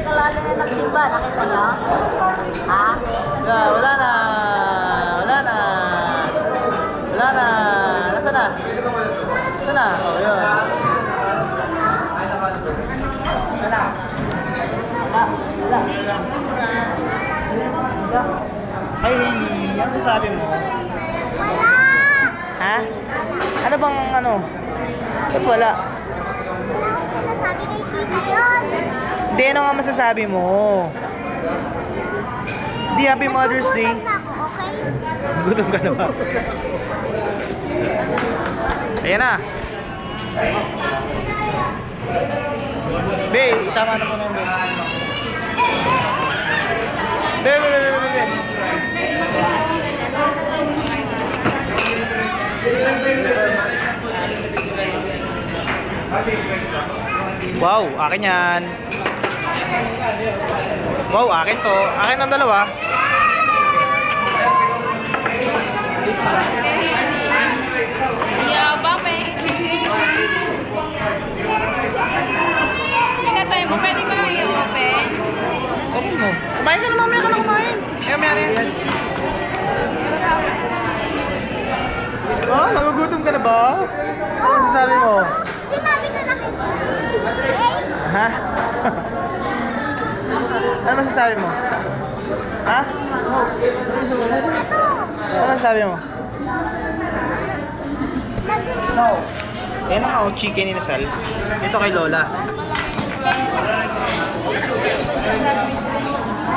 may kalalim na nagsimba. Nakita niyo? Ha? Wala na. Wala na. Wala na. Nasaan na? Nasaan na? Oh, yun. Ay, ano sabi mo? Wala! Ha? Ano bang ano? Ba't wala? Wala akong sinasabi kay tita yun. Hindi, ano nga masasabi mo? Di Happy Mother's Day. Nagugutom na ako, okay? Gutom ka na ba? Ayan na. Be, itama na mo na be. Be. Wow, akin yan. Wow, akin to. Akin ang dalawa. Yabang, may chicken. Pinatay mo, pwede ko lang i-open. Open mo. Kumain ka na, mamaya ka na kumain. Mamaya na yan. Oh, nagugutom ka na ba? Ano masasabi mo? Sinabi ko na kay Ha? Ano masasabi mo? Ha? Ano masasabi mo? No. Ayan na ako, chicken inasal. Ito kay Lola.